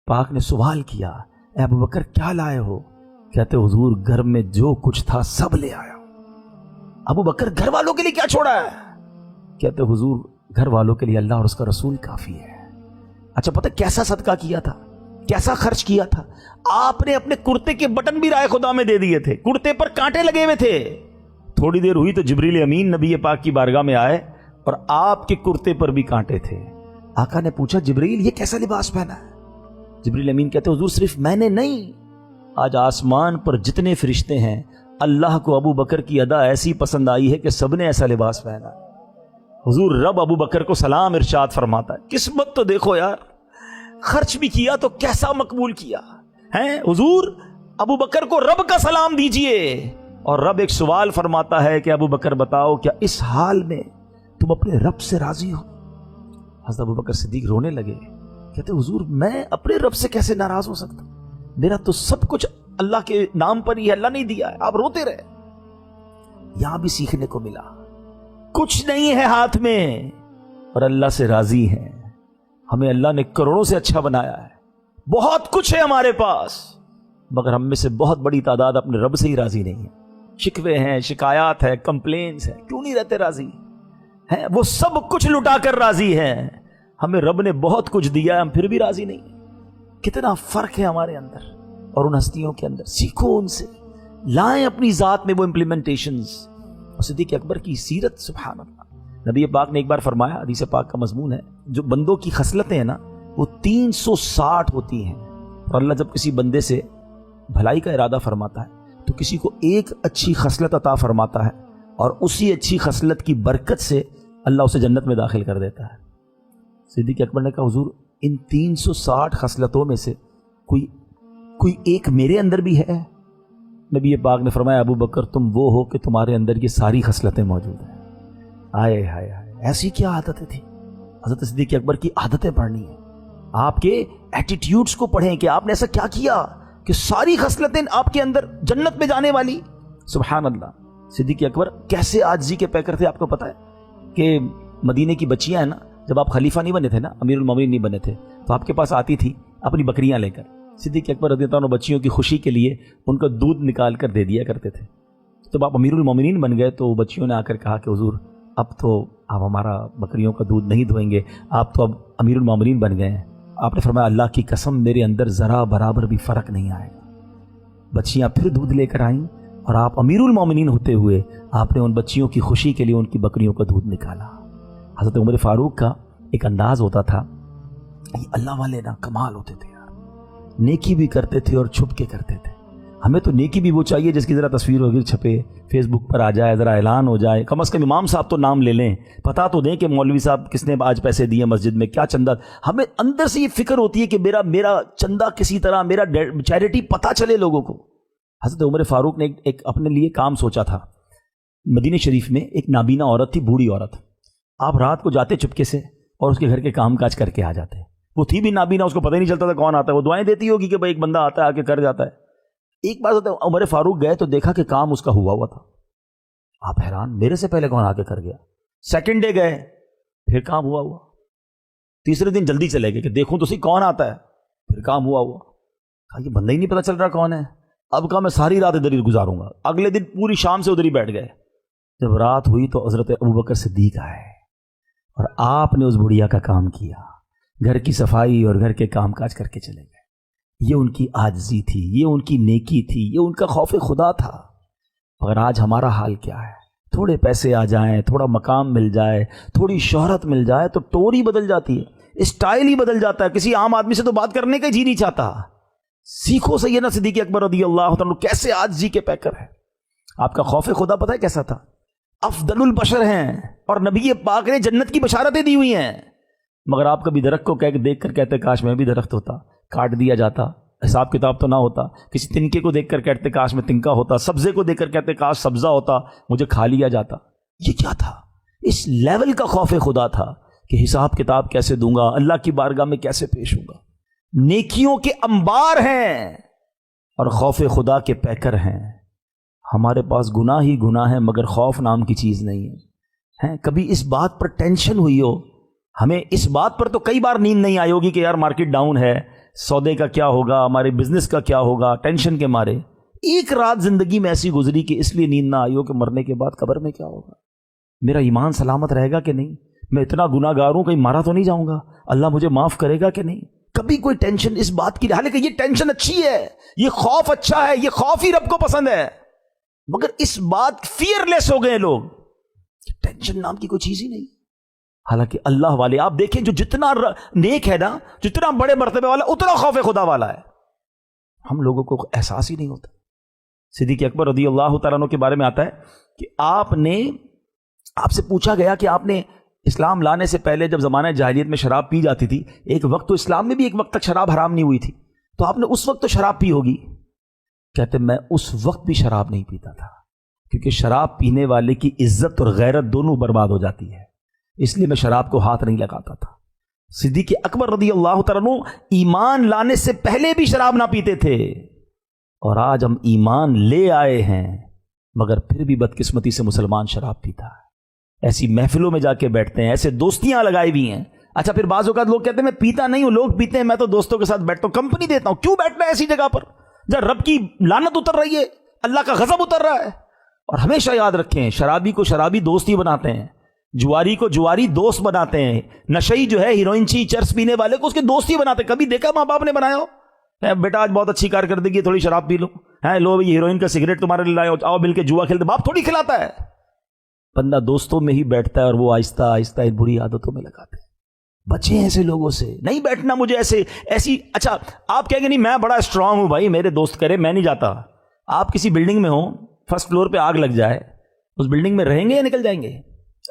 پاک نے سوال کیا اے ابو بکر کیا لائے ہو؟ کہتے حضور گھر میں جو کچھ تھا سب لے آیا۔ ابو بکر گھر والوں کے لیے کیا چھوڑا ہے؟ کہتے حضور گھر والوں کے لیے اللہ اور اس کا رسول کافی ہے۔ اچھا پتہ کیسا صدقہ کیا تھا، کیسا خرچ کیا تھا؟ آپ نے اپنے کرتے کے بٹن بھی رائے خدا میں دے دیے تھے، کرتے پر کانٹے لگے ہوئے تھے۔ تھوڑی دیر ہوئی تو جبریل امین نبی پاک کی بارگاہ میں آئے اور آپ کے کرتے پر بھی کانٹے تھے۔ آقا نے پوچھا جبریل یہ کیسا لباس پہنا ہے؟ جبریل امین کہتے حضور صرف میں نے نہیں، آج آسمان پر جتنے فرشتے ہیں اللہ کو ابو بکر کی ادا ایسی پسند آئی ہے کہ سب نے ایسا لباس پہنا۔ حضور رب ابو بکر کو سلام ارشاد فرماتا ہے، قسمت تو دیکھو یار، خرچ بھی کیا تو کیسا مقبول کیا ہے۔ حضور ابو بکر کو رب کا سلام دیجئے، اور رب ایک سوال فرماتا ہے کہ ابو بکر بتاؤ کیا اس حال میں تم اپنے رب سے راضی ہو؟ حضرت ابو بکر صدیق رونے لگے، کہتے حضور میں اپنے رب سے کیسے ناراض ہو سکتا، میرا تو سب کچھ اللہ کے نام پر ہی ہے، اللہ نہیں دیا ہے۔ آپ روتے رہے۔ یہاں بھی سیکھنے کو ملا کچھ نہیں ہے ہاتھ میں اور اللہ سے راضی ہیں۔ ہمیں اللہ نے کروڑوں سے اچھا بنایا ہے، بہت کچھ ہے ہمارے پاس، مگر ہم میں سے بہت بڑی تعداد اپنے رب سے ہی راضی نہیں ہے۔ شکوے ہیں، شکایات ہے، کمپلینس ہیں، کیوں نہیں رہتے راضی ہیں؟ وہ سب کچھ لٹا کر راضی ہیں، ہمیں رب نے بہت کچھ دیا ہے، ہم پھر بھی راضی نہیں ہیں۔ کتنا فرق ہے ہمارے اندر اور ان ہستیوں کے اندر۔ سیکھو ان سے، لائیں اپنی ذات میں وہ امپلیمنٹیشنز۔ صدیق اکبر کی سیرت سبحان اللہ، نبی پاک نے ایک بار فرمایا، حدیث پاک کا مضمون ہے، جو بندوں کی خصلتیں ہیں نا وہ 360 ہوتی ہیں، اور اللہ جب کسی بندے سے بھلائی کا ارادہ فرماتا ہے تو کسی کو ایک اچھی خصلت عطا فرماتا ہے، اور اسی اچھی خصلت کی برکت سے اللہ اسے جنت میں داخل کر دیتا ہے۔ صدیق اکبر نے کہا حضور ان 360 خصلتوں میں سے کوئی ایک میرے اندر بھی ہے؟ نبی پاک نے فرمایا ابو بکر تم وہ ہو کہ تمہارے اندر یہ ساری خصلتیں موجود ہیں۔ آئے ہائے ہائے، ایسی کیا عادتیں تھیں حضرت صدیق اکبر کی؟ عادتیں پڑھنی ہیں، آپ کے ایٹیٹیوڈز کو پڑھیں کہ آپ نے ایسا کیا کیا کہ ساری خصلتیں آپ کے اندر جنت میں جانے والی۔ سبحان اللہ۔ صدیق اکبر کیسے عاجزی کے پیکر تھے آپ کو پتہ ہے کہ مدینے کی بچیاں ہیں نا، جب آپ خلیفہ نہیں بنے تھے نا، امیر المومنین نہیں بنے تھے، تو آپ کے پاس آتی تھی اپنی بکریاں لے کر۔ صدیق اکبر رضی اللہ عنہ بچیوں کی خوشی کے لیے ان کا دودھ نکال کر دے دیا کرتے تھے۔ جب آپ امیر المومنین بن گئے تو بچیوں نے آ کر کہا کہ حضور اب تو آپ ہمارا بکریوں کا دودھ نہیں دھوئیں گے، آپ تو اب امیر المومنین بن گئے ہیں۔ آپ نے فرمایا اللہ کی قسم میرے اندر ذرا برابر بھی فرق نہیں آئے گا۔ بچیاں پھر دودھ لے کر آئیں اور آپ امیر المومنین ہوتے ہوئے آپ نے ان بچیوں کی خوشی کے لیے ان کی بکریوں کا دودھ نکالا۔ حضرت عمر فاروق کا ایک انداز ہوتا تھا، یہ اللہ والے نا کمال ہوتے تھے یار، نیکی بھی کرتے تھے اور چھپ کے کرتے تھے۔ ہمیں تو نیکی بھی وہ چاہیے جس کی ذرا تصویر وغیرہ چھپے، فیس بک پر آ جائے، ذرا اعلان ہو جائے، کم از کم امام صاحب تو نام لے لیں، پتہ تو دیں کہ مولوی صاحب کس نے آج پیسے دیے مسجد میں، کیا چندہ۔ ہمیں اندر سے یہ فکر ہوتی ہے کہ میرا چندہ کسی طرح، میرا چیریٹی پتہ چلے لوگوں کو۔ حضرت عمر فاروق نے ایک اپنے لیے کام سوچا تھا۔ مدینہ شریف میں ایک نابینا عورت تھی، بوڑھی عورت، آپ رات کو جاتے چپکے سے اور اس کے گھر کے کام کاج کر کے آ جاتے۔ وہ تھی بھی نابینا، اس کو پتہ ہی نہیں چلتا تھا کون آتا ہے، وہ دعائیں دیتی ہوگی کہ بھائی ایک بندہ آتا ہے آ کے کر جاتا ہے۔ ایک بار عمر فاروق گئے تو دیکھا کہ کام اس کا ہوا تھا۔ آپ حیران، میرے سے پہلے کون آ کے کر گیا؟ سیکنڈ ڈے گئے، پھر کام ہوا۔ تیسرے دن جلدی چلے گئے کہ دیکھوں تو صحیح کون آتا ہے، پھر کام ہوا۔ کہا یہ بندہ ہی نہیں پتہ چل رہا کون ہے، اب کہا میں ساری رات ادھر ہی گزاروں گا۔ اگلے دن پوری شام سے ادھر ہی بیٹھ گئے۔ جب رات ہوئی تو حضرت ابوبکر صدیق آئے اور آپ نے اس بڑھیا کا کام کیا، گھر کی صفائی اور گھر کے کام کاج کر کے چلے گئے۔ یہ ان کی عاجزی تھی، یہ ان کی نیکی تھی، یہ ان کا خوف خدا تھا۔ مگر آج ہمارا حال کیا ہے؟ تھوڑے پیسے آ جائیں، تھوڑا مقام مل جائے، تھوڑی شہرت مل جائے تو ٹوری بدل جاتی ہے، اسٹائل ہی بدل جاتا ہے، کسی عام آدمی سے تو بات کرنے کا جی نہیں چاہتا۔ سیکھو سیدنا صدیق اکبر رضی اللہ عنہ کیسے عاجزی کے پیکر ہے۔ آپ کا خوف خدا پتہ ہے کیسا تھا؟ افضل البشر ہیں اور نبی پاک نے جنت کی بشارتیں دی ہوئی ہیں، مگر آپ کبھی درخت کو دیکھ کر کہتے کاش میں بھی درخت ہوتا، کاٹ دیا جاتا، حساب کتاب تو نہ ہوتا۔ کسی تنکے کو دیکھ کر کہتے کاش میں تنکا ہوتا، سبزے کو دیکھ کر کہتے کاش سبزہ ہوتا، مجھے کھا لیا جاتا۔ یہ کیا تھا؟ اس لیول کا خوف خدا تھا کہ حساب کتاب کیسے دوں گا، اللہ کی بارگاہ میں کیسے پیش ہوں گا۔ نیکیوں کے انبار ہیں اور خوف خدا کے پیکر ہیں۔ ہمارے پاس گناہ ہی گناہ ہے، مگر خوف نام کی چیز نہیں ہے۔ کبھی اس بات پر ٹینشن ہوئی ہو؟ ہمیں اس بات پر تو کئی بار نیند نہیں آئی ہوگی کہ یار مارکیٹ ڈاؤن ہے، سودے کا کیا ہوگا, ہمارے بزنس کا کیا ہوگا, ٹینشن کے مارے. ایک رات زندگی میں ایسی گزری کہ اس لیے نیند نہ آئی ہو کہ مرنے کے بعد قبر میں کیا ہوگا, میرا ایمان سلامت رہے گا کہ نہیں, میں اتنا گناہ گار ہوں کہیں مارا تو نہیں جاؤں گا, اللہ مجھے معاف کرے گا کہ نہیں. کبھی کوئی ٹینشن اس بات کی, حالانکہ یہ ٹینشن اچھی ہے, یہ خوف اچھا ہے, یہ خوف ہی رب کو پسند ہے, مگر اس بات فیئر لیس ہو گئے لوگ, ٹینشن نام کی کوئی چیز ہی نہیں. حالانکہ اللہ والے آپ دیکھیں جو جتنا نیک ہے نا, جتنا بڑے مرتبے والا اتنا خوف خدا والا ہے, ہم لوگوں کو احساس ہی نہیں ہوتا. صدیق اکبر رضی اللہ تعالیٰ عنہ کے بارے میں آتا ہے کہ آپ سے پوچھا گیا کہ آپ نے اسلام لانے سے پہلے جب زمانہ جاہلیت میں شراب پی جاتی تھی, ایک وقت تو اسلام میں بھی ایک وقت تک شراب حرام نہیں ہوئی تھی, تو آپ نے اس وقت تو شراب پی ہوگی. کہتے میں اس وقت بھی شراب نہیں پیتا تھا, کیونکہ شراب پینے والے کی عزت اور غیرت دونوں برباد ہو جاتی ہے, اس لیے میں شراب کو ہاتھ نہیں لگاتا تھا. صدیق اکبر رضی اللہ تعالیٰ عنہ ایمان لانے سے پہلے بھی شراب نہ پیتے تھے, اور آج ہم ایمان لے آئے ہیں مگر پھر بھی بدقسمتی سے مسلمان شراب پیتا ہے. ایسی محفلوں میں جا کے بیٹھتے ہیں, ایسے دوستیاں لگائی ہوئی ہیں. اچھا پھر بعض اوقات لوگ کہتے ہیں میں پیتا نہیں ہوں, لوگ پیتے ہیں, میں تو دوستوں کے ساتھ بیٹھتا ہوں, کمپنی دیتا ہوں. کیوں بیٹھنا ہے ایسی جگہ پر جہاں رب کی لعنت اتر رہی ہے, اللہ کا غضب اتر رہا ہے. اور ہمیشہ یاد رکھیں, شرابی کو شرابی دوست ہی بناتے ہیں, جواری کو جواری دوست بناتے ہیں, نشئی جو ہے ہیروئن چرس پینے والے کو اس کے دوست ہی بناتے ہیں. کبھی دیکھا ماں باپ نے بنایا ہو بیٹا آج بہت اچھی کارکردگی ہے, تھوڑی شراب پی لو, لو ہیروئن کا سگریٹ تمہارے لیے لائے, آؤ مل کے جوا کھیلتے. باپ تھوڑی کھلاتا ہے, بندہ دوستوں میں ہی بیٹھتا ہے اور وہ آہستہ آہستہ ان بری عادتوں میں لگاتے ہیں. بچیں ایسے لوگوں سے, نہیں بیٹھنا مجھے ایسی. اچھا آپ کہیں گے نہیں میں بڑا اسٹرانگ ہوں بھائی, میرے دوست کرے, میں نہیں جاتا. آپ کسی بلڈنگ میں ہو, فرسٹ فلور پہ آگ لگ جائے, اس بلڈنگ میں رہیں گے یا نکل جائیں گے؟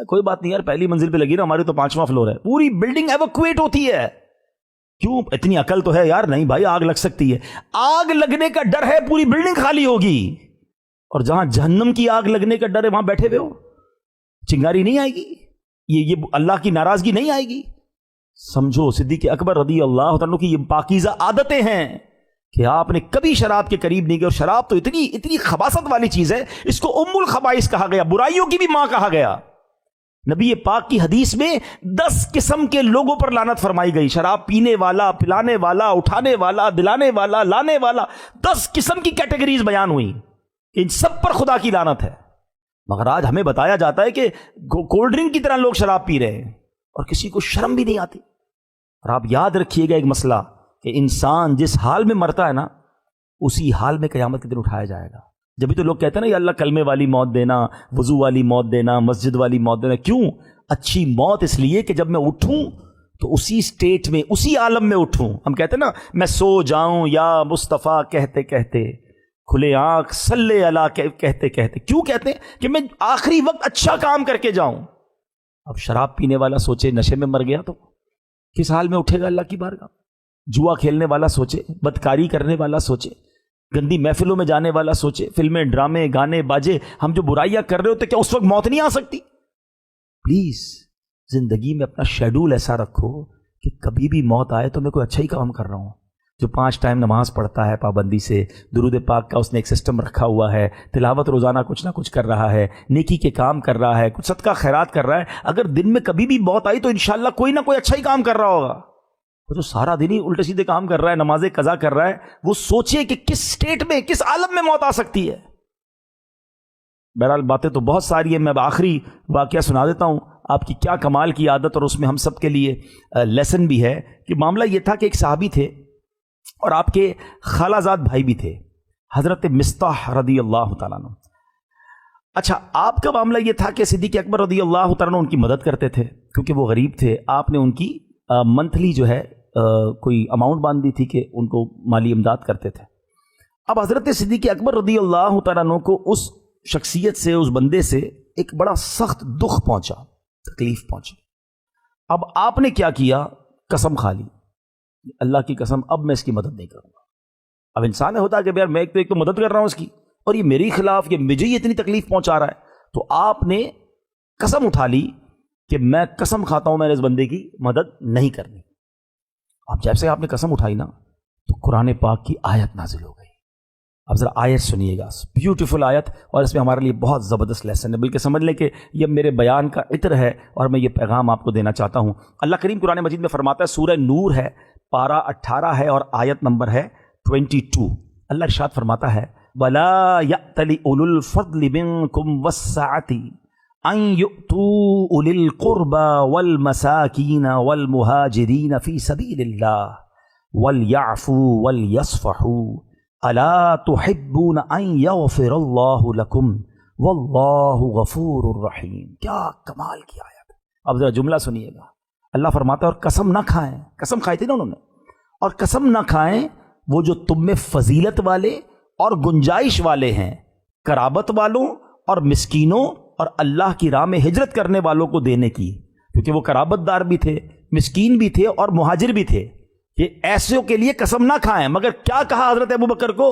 کوئی بات نہیں یار, پہلی منزل پہ لگی نا, ہماری تو 5واں فلور ہے, پوری بلڈنگ ایویکویٹ ہوتی ہے. کیوں؟ اتنی عقل تو ہے یار, نہیں بھائی آگ لگ سکتی ہے, آگ لگنے کا ڈر ہے, پوری بلڈنگ خالی ہوگی. اور جہاں جہنم کی آگ لگنے کا ڈر ہے وہاں بیٹھے ہوئے ہو, چنگاری نہیں آئے گی, یہ اللہ کی ناراضگی نہیں آئے گی. سمجھو صدیق اکبر رضی اللہ عنہ کی یہ پاکیزہ عادتیں ہیں کہ آپ نے کبھی شراب کے قریب نہیں گئے. اور شراب تو اتنی خباثت والی چیز ہے, اس کو ام الخبائث کہا گیا, برائیوں کی بھی ماں کہا گیا. نبی پاک کی حدیث میں 10 قسم کے لوگوں پر لعنت فرمائی گئی. شراب پینے والا, پلانے والا, اٹھانے والا, دلانے والا, لانے والا, 10 قسم کی کیٹیگریز بیان ہوئی کہ ان سب پر خدا کی لعنت ہے. مگر آج ہمیں بتایا جاتا ہے کہ کولڈ ڈرنک کی طرح لوگ شراب پی رہے ہیں اور کسی کو شرم بھی نہیں آتی. اور آپ یاد رکھیے گا ایک مسئلہ کہ انسان جس حال میں مرتا ہے نا, اسی حال میں قیامت کے دن اٹھایا جائے گا. جبھی تو لوگ کہتے ہیں نا یا اللہ کلمے والی موت دینا, وضو والی موت دینا, مسجد والی موت دینا. کیوں اچھی موت؟ اس لیے کہ جب میں اٹھوں تو اسی سٹیٹ میں, اسی عالم میں اٹھوں. ہم کہتے ہیں نا میں سو جاؤں یا مصطفیٰ کہتے کہتے, کھلے آنکھ صلی اللہ کہتے کہتے. کیوں کہتے ہیں؟ کہ میں آخری وقت اچھا کام کر کے جاؤں. اب شراب پینے والا سوچے نشے میں مر گیا تو کس حال میں اٹھے گا اللہ کی بارگاہ. جوا کھیلنے والا سوچے, بدکاری کرنے والا سوچے, گندی محفلوں میں جانے والا سوچے, فلمیں, ڈرامے, گانے, باجے, ہم جو برائیاں کر رہے ہوتے, کیا اس وقت موت نہیں آ سکتی؟ پلیز زندگی میں اپنا شیڈول ایسا رکھو کہ کبھی بھی موت آئے تو میں کوئی اچھا ہی کام کر رہا ہوں. جو 5 ٹائم نماز پڑھتا ہے پابندی سے, درود پاک کا اس نے ایک سسٹم رکھا ہوا ہے, تلاوت روزانہ کچھ نہ کچھ کر رہا ہے, نیکی کے کام کر رہا ہے, کچھ صدقہ خیرات کر رہا ہے, اگر دن میں کبھی بھی موت آئی تو انشاءاللہ کوئی نہ کوئی اچھا ہی کام کر رہا ہوگا. جو سارا دن ہی الٹے سیدھے کام کر رہا ہے, نمازیں قضا کر رہا ہے, وہ سوچے کہ کس سٹیٹ میں, کس عالم میں موت آ سکتی ہے. بہرحال باتیں تو بہت ساری ہیں, میں اب آخری واقعہ سنا دیتا ہوں آپ کی کیا کمال کی عادت, اور اس میں ہم سب کے لیے لیسن بھی ہے. کہ معاملہ یہ تھا کہ ایک صحابی تھے اور آپ کے خالہ زاد بھائی بھی تھے, حضرت مصطح رضی اللہ تعالیٰ عنہ. اچھا آپ کا معاملہ یہ تھا کہ صدیق اکبر رضی اللہ تعالیٰ عنہ ان کی مدد کرتے تھے کیونکہ وہ غریب تھے. آپ نے ان کی منتھلی جو ہے کوئی اماؤنٹ باندھ دی تھی کہ ان کو مالی امداد کرتے تھے. اب حضرت صدیق اکبر رضی اللہ تعالیٰ عنہ کو اس شخصیت سے, اس بندے سے ایک بڑا سخت دکھ پہنچا, تکلیف پہنچی. اب آپ نے کیا کیا؟ قسم کھا لی, اللہ کی قسم اب میں اس کی مدد نہیں کروں گا. اب انسان ہوتا ہے کہ یار میں ایک تو مدد کر رہا ہوں اس کی, اور یہ میری خلاف, یہ مجھے ہی اتنی تکلیف پہنچا رہا ہے. تو آپ نے قسم اٹھا لی کہ میں قسم کھاتا ہوں میں نے اس بندے کی مدد نہیں کرنی. اب جب سے آپ نے قسم اٹھائی نا تو قرآن پاک کی آیت نازل ہو گئی. اب ذرا آیت سنیے گا, بیوٹیفل آیت, اور اس میں ہمارے لیے بہت زبردست لیسن ہے, بلکہ سمجھ لیں کہ یہ میرے بیان کا عطر ہے اور میں یہ پیغام آپ کو دینا چاہتا ہوں. اللہ کریم قرآن مجید میں فرماتا ہے, سورہ نور ہے پارہ 18 ہے اور آیت نمبر ہے 22. اللہ ارشاد فرماتا ہے وَلَا يَأْتَلِ أُولُو الْفَضْلِ مِنْكُمْ وَالسَّعَةِ أَنْ يُؤْتُوا أُولِي الْقُرْبَى وَالْمَسَاكِينَ وَالْمُهَاجِرِينَ فِي سَبِيلِ اللَّهِ وَلْيَعْفُوا وَلْيَصْفَحُوا أَلَا تُحِبُّونَ أَنْ يَغْفِرَ اللَّهُ لَكُمْ وَاللَّهُ غَفُورٌ رَحِيمٌ. کیا کمال کی آیت. اب ذرا جملہ سنیے گا. اللہ فرماتا ہے اور قسم نہ کھائیں، قسم کھائی تھی نا انہوں نے، اور قسم نہ کھائیں وہ جو تم میں فضیلت والے اور گنجائش والے ہیں، قرابت والوں اور مسکینوں اور اللہ کی راہ میں ہجرت کرنے والوں کو دینے کی، کیونکہ وہ قرابت دار بھی تھے، مسکین بھی تھے اور مہاجر بھی تھے. یہ ایسوں کے لیے قسم نہ کھائیں. مگر کیا کہا حضرت ابوبکر کو؟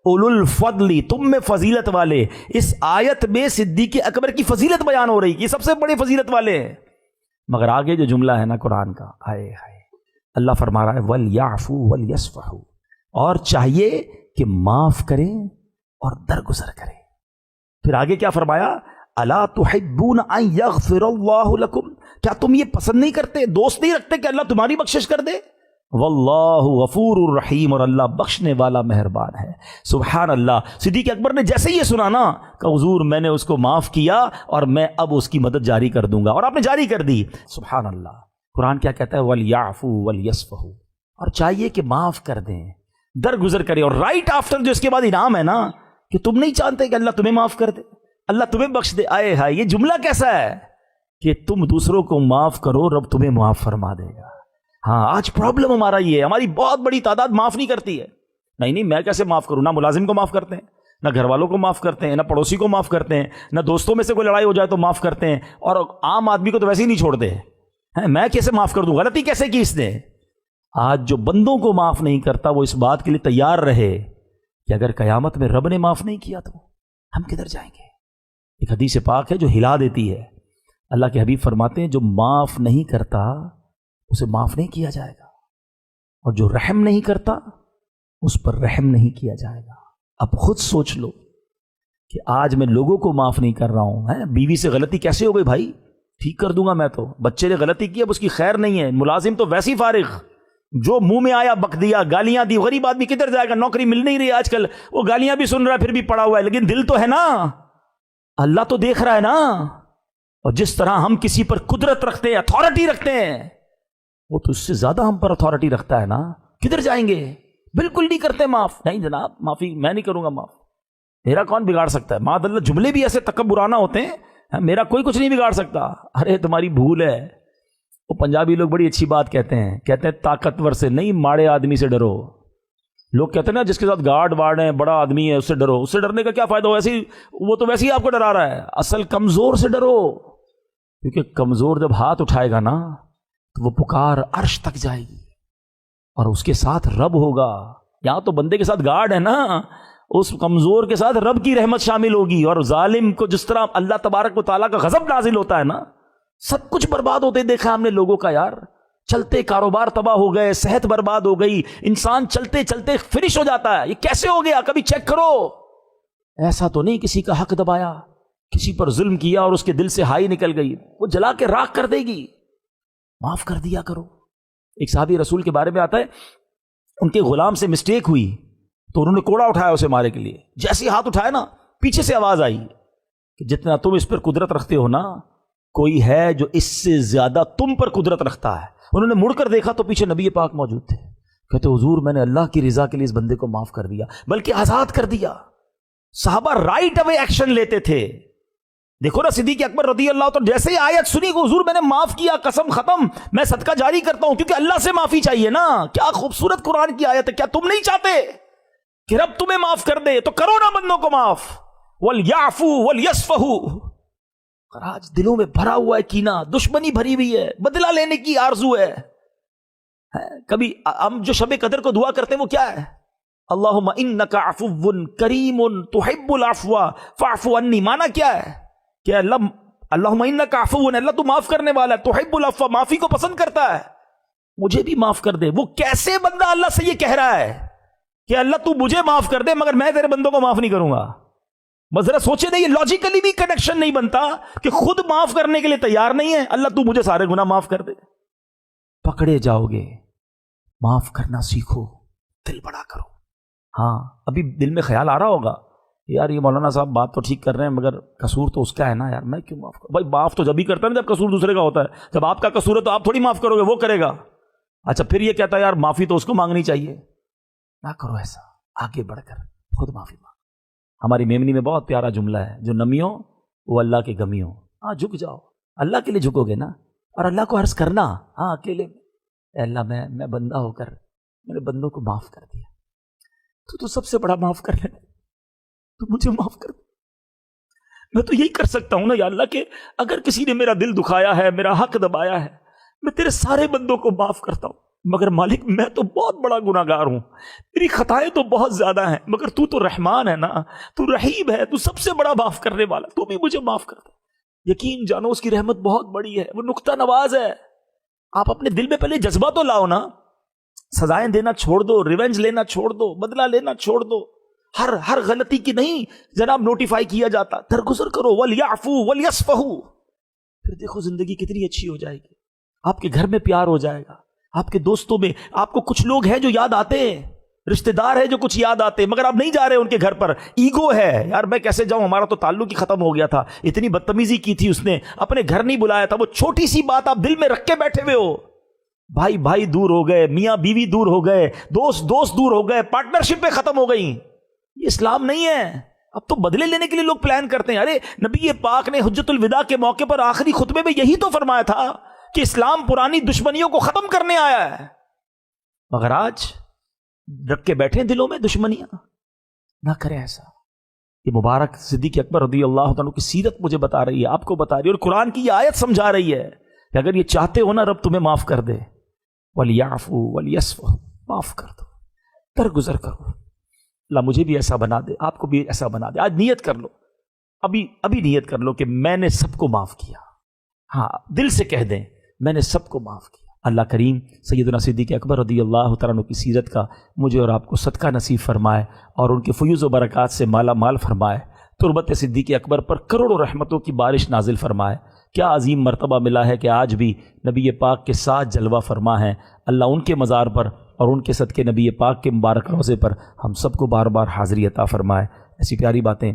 اولو الفضل، تم میں فضیلت والے. اس آیت میں صدیق اکبر کی فضیلت بیان ہو رہی کہ یہ سب سے بڑے فضیلت والے ہیں. مگر آگے جو جملہ ہے نا قرآن کا، ہائے ہائے، اللہ فرما رہا ہے وَلْيَعْفُوا وَلْيَصْفَحُوا، اور چاہیے کہ معاف کریں اور درگزر کریں. پھر آگے کیا فرمایا؟ الا تحبون ان یغفر اللہ لکم، کیا تم یہ پسند نہیں کرتے، دوست نہیں رکھتے کہ اللہ تمہاری بخشش کر دے؟ واللہ غفور الرحیم، اور اللہ بخشنے والا مہربان ہے. سبحان اللہ. صدیق اکبر نے جیسے یہ سنا نا کہ حضور میں نے اس کو معاف کیا اور میں اب اس کی مدد جاری کر دوں گا، اور آپ نے جاری کر دی. سبحان اللہ. قرآن کیا کہتا ہے؟ وَلْيَعْفُوا وَلْيَصْفَحُوا، اور چاہیے کہ معاف کر دیں، درگزر کریں. اور رائٹ آفٹر جو اس کے بعد انعام ہے نا کہ تم نہیں چاہتے کہ اللہ تمہیں معاف کر دے، اللہ تمہیں بخش دے. آئے ہائے، یہ جملہ کیسا ہے کہ تم دوسروں کو معاف کرو، رب تمہیں معاف فرما دے گا. ہاں آج پرابلم ہمارا یہ ہے، ہماری بہت بڑی تعداد معاف نہیں کرتی ہے. نہیں میں کیسے معاف کروں؟ نہ ملازم کو معاف کرتے ہیں، نہ گھر والوں کو معاف کرتے ہیں، نہ پڑوسی کو معاف کرتے ہیں، نہ دوستوں میں سے کوئی لڑائی ہو جائے تو معاف کرتے ہیں، اور عام آدمی کو تو ویسے ہی نہیں چھوڑتے ہیں. میں کیسے معاف کر دوں؟ غلطی کیسے کی اس نے؟ آج جو بندوں کو معاف نہیں کرتا وہ اس بات کے لیے تیار رہے کہ اگر قیامت میں رب نے معاف نہیں کیا تو ہم کدھر جائیں گے. ایک حدیث پاک ہے جو ہلا دیتی ہے. اللہ کے حبیب فرماتے ہیں جو معاف نہیں کرتا اسے معاف نہیں کیا جائے گا، اور جو رحم نہیں کرتا اس پر رحم نہیں کیا جائے گا. اب خود سوچ لو کہ آج میں لوگوں کو معاف نہیں کر رہا ہوں. بیوی سے غلطی کیسے ہو گئی بھائی؟ ٹھیک کر دوں گا میں تو. بچے نے غلطی کی اب اس کی خیر نہیں ہے. ملازم تو ویسی فارغ، جو منہ میں آیا بک دیا، گالیاں دی. غریب آدمی کدھر جائے گا؟ نوکری مل نہیں رہی آج کل، وہ گالیاں بھی سن رہا ہے پھر بھی پڑا ہوا ہے، لیکن دل تو ہے نا، اللہ تو دیکھ رہا ہے نا. اور جس طرح ہم کسی پر قدرت رکھتے ہیں، اتھارٹی رکھتے ہیں، وہ تو اس سے زیادہ ہم پر اتھارٹی رکھتا ہے نا. کدھر جائیں گے؟ بالکل نہیں کرتے معاف. نہیں جناب، معافی میں نہیں کروں گا معاف. میرا کون بگاڑ سکتا ہے؟ معاذ اللہ. جملے بھی ایسے تکبرانہ ہوتے ہیں، میرا کوئی کچھ نہیں بگاڑ سکتا. ارے تمہاری بھول ہے. وہ پنجابی لوگ بڑی اچھی بات کہتے ہیں طاقتور سے نہیں ماڑے آدمی سے ڈرو. لوگ کہتے ہیں نا جس کے ساتھ گارڈ وارڈ ہے، بڑا آدمی ہے، اس سے ڈرو. اس سے ڈرنے کا کیا فائدہ؟ وہ تو ویسے ہی آپ کو ڈرا رہا ہے. اصل کمزور سے ڈرو، کیونکہ کمزور جب ہاتھ اٹھائے گا نا تو وہ پکار عرش تک جائے گی، اور اس کے ساتھ رب ہوگا. یہاں تو بندے کے ساتھ گارڈ ہے نا، اس کمزور کے ساتھ رب کی رحمت شامل ہوگی. اور ظالم کو جس طرح اللہ تبارک و تعالیٰ کا غضب نازل ہوتا ہے نا، سب کچھ برباد ہوتے دیکھا ہم نے لوگوں کا. یار چلتے کاروبار تباہ ہو گئے، صحت برباد ہو گئی، انسان چلتے چلتے فنش ہو جاتا ہے. یہ کیسے ہو گیا؟ کبھی چیک کرو. ایسا تو نہیں کسی کا حق دبایا، کسی پر ظلم کیا اور اس کے دل سے ہائی نکل گئی، وہ جلا کے راکھ کر دے گی. معاف کر دیا کرو. ایک صحابی رسول کے بارے میں آتا ہے، ان کے غلام سے مسٹیک ہوئی تو انہوں نے کوڑا اٹھایا اسے مارے کے لیے. جیسے ہاتھ اٹھایا نا، پیچھے سے آواز آئی کہ جتنا تم اس پر قدرت رکھتے ہو نا، کوئی ہے جو اس سے زیادہ تم پر قدرت رکھتا ہے. انہوں نے مڑ کر دیکھا تو پیچھے نبی پاک موجود تھے. کہتے حضور میں نے اللہ کی رضا کے لیے اس بندے کو معاف کر دیا، بلکہ آزاد کر دیا. صحابہ رائٹ اوے ایکشن لیتے تھے. دیکھو نا صدیق اکبر رضی اللہ عنہ جیسے ہی آیت سنی کہ حضور میں نے معاف کیا، قسم ختم، میں صدقہ جاری کرتا ہوں، کیونکہ اللہ سے معافی چاہیے نا. کیا خوبصورت قرآن کی آیت ہے. کیا تم نہیں چاہتے کہ رب تمہیں معاف کر دے؟ تو کرو نا بندوں کو معاف. وَلْيَعْفُوا وَلْيَصْفَحُوا. اور آج دلوں میں بھرا ہوا ہے کینہ، دشمنی بھری ہوئی ہے، بدلہ لینے کی آرزو ہے. کبھی ہم جو شب قدر کو دعا کرتے ہیں وہ کیا ہے؟ اللہم انک عفو کریم تحب العفو فاعف عنی. مانا کیا ہے کہ اللہم انک عفو، اللہ تو معاف کرنے والا ہے، تحب العفو، معافی کو پسند کرتا ہے، مجھے بھی معاف کر دے. وہ کیسے بندہ اللہ سے یہ کہہ رہا ہے کہ اللہ تو مجھے معاف کر دے مگر میں تیرے بندوں کو معاف نہیں کروں گا؟ بس ذرا سوچے نہیں، یہ لاجیکلی بھی کنیکشن نہیں بنتا کہ خود معاف کرنے کے لیے تیار نہیں ہے. اللہ تو مجھے سارے گناہ معاف کر دے. پکڑے جاؤ گے، معاف کرنا سیکھو، دل بڑا کرو۔ ہاں ابھی دل میں خیال آ رہا ہوگا یار یہ مولانا صاحب بات تو ٹھیک کر رہے ہیں مگر قصور تو اس کا ہے نا یار، میں کیوں معاف کروں؟ بھائی معاف تو جب ہی کرتا ہے نا جب قصور دوسرے کا ہوتا ہے، جب آپ کا قصور ہے تو آپ تھوڑی معاف کرو گے، وہ کرے گا۔ اچھا پھر یہ کہتا ہے یار معافی تو اس کو مانگنی چاہیے، نہ کرو ایسا، آگے بڑھ کر خود معافی مانگو۔ ہماری میمنی میں بہت پیارا جملہ ہے، جو نمی ہو وہ اللہ کے غمی ہو۔ ہاں جھک جاؤ، اللہ کے لیے جھکو گے نا، اور اللہ کو عرض کرنا ہاں اکیلے میں، اے اللہ میں بندہ ہو کر میرے بندوں کو معاف کر دیا، تو سب سے بڑا معاف کر لینا، تو مجھے معاف کر دے۔ میں تو یہی کر سکتا ہوں نا یا اللہ کہ اگر کسی نے میرا دل دکھایا ہے، میرا حق دبایا ہے، میں تیرے سارے بندوں کو معاف کرتا ہوں، مگر مالک میں تو بہت بڑا گناہ گار ہوں، میری خطائیں تو بہت زیادہ ہیں، مگر تو رحمان ہے نا، تو رحیم ہے، تو سب سے بڑا معاف کرنے والا، تو بھی مجھے معاف کر دے۔ یقین جانو اس کی رحمت بہت بڑی ہے، وہ نقطہ نواز ہے۔ آپ اپنے دل میں پہلے جذبہ تو لاؤ نا، سزائیں دینا چھوڑ دو، ریونج لینا چھوڑ دو، بدلہ لینا چھوڑ دو، ہر غلطی کی نہیں جناب نوٹیفائی کیا جاتا، درگزر کرو، وَلْيَعْفُوا وَلْيَصْفَحُوا، پھر دیکھو زندگی کتنی اچھی ہو جائے گی، آپ کے گھر میں پیار ہو جائے گا، آپ کے دوستوں میں آپ کو کچھ لوگ ہیں جو یاد آتے ہیں، رشتہ دار ہے جو کچھ یاد آتے ہیں، مگر آپ نہیں جا رہے ان کے گھر پر، ایگو ہے یار میں کیسے جاؤں، ہمارا تو تعلق ہی ختم ہو گیا تھا، اتنی بدتمیزی کی تھی اس نے، اپنے گھر نہیں بلایا تھا، وہ چھوٹی سی بات آپ دل میں رکھ کے بیٹھے ہوئے ہو، بھائی دور ہو گئے، میاں بیوی دور ہو گئے، دوست دور ہو گئے، پارٹنرشپ ختم ہو گئی، یہ اسلام نہیں ہے۔ اب تو بدلے لینے کے لیے لوگ پلان کرتے ہیں، ارے نبی پاک نے حجت الوداع کے موقع پر آخری خطبے میں یہی تو فرمایا تھا کہ اسلام پرانی دشمنیوں کو ختم کرنے آیا ہے، مگر آج رکھ کے بیٹھے دلوں میں دشمنیاں، نہ کریں ایسا۔ یہ مبارک صدیق اکبر رضی اللہ عنہ کی سیرت مجھے بتا رہی ہے، آپ کو بتا رہی ہے، اور قرآن کی یہ آیت سمجھا رہی ہے کہ اگر یہ چاہتے ہو نا رب تمہیں معاف کر دے، وَلْيَعْفُوا وَلْيَصْفَحُوا، معاف کر دو، درگزر کرو، اللہ مجھے بھی ایسا بنا دے، آپ کو بھی ایسا بنا دے۔ آج نیت کر لو، ابھی نیت کر لو کہ میں نے سب کو معاف کیا، ہاں دل سے کہہ دیں میں نے سب کو معاف کیا۔ اللہ کریم سیدنا صدیق اکبر رضی اللہ تعالیٰ عنہ کی سیرت کا مجھے اور آپ کو صدقہ نصیب فرمائے، اور ان کے فیوز و برکات سے مالا مال فرمائے، تربت صدیق اکبر پر کروڑوں رحمتوں کی بارش نازل فرمائے۔ کیا عظیم مرتبہ ملا ہے کہ آج بھی نبی پاک کے 7 جلوہ فرما ہیں، اللہ ان کے مزار پر اور ان کے صدقے نبی پاک کے مبارک روضے پر ہم سب کو بار بار حاضری عطا فرمائے۔ ایسی پیاری باتیں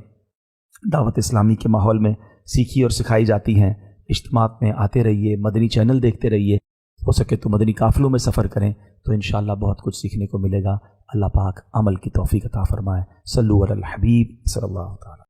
دعوت اسلامی کے ماحول میں سیکھی اور سکھائی جاتی ہیں، اجتماعات میں آتے رہیے، مدنی چینل دیکھتے رہیے، ہو سکے تو مدنی قافلوں میں سفر کریں تو انشاءاللہ بہت کچھ سیکھنے کو ملے گا۔ اللہ پاک عمل کی توفیق عطا فرمائے۔ صلو علی الحبیب صلی اللہ تعالی۔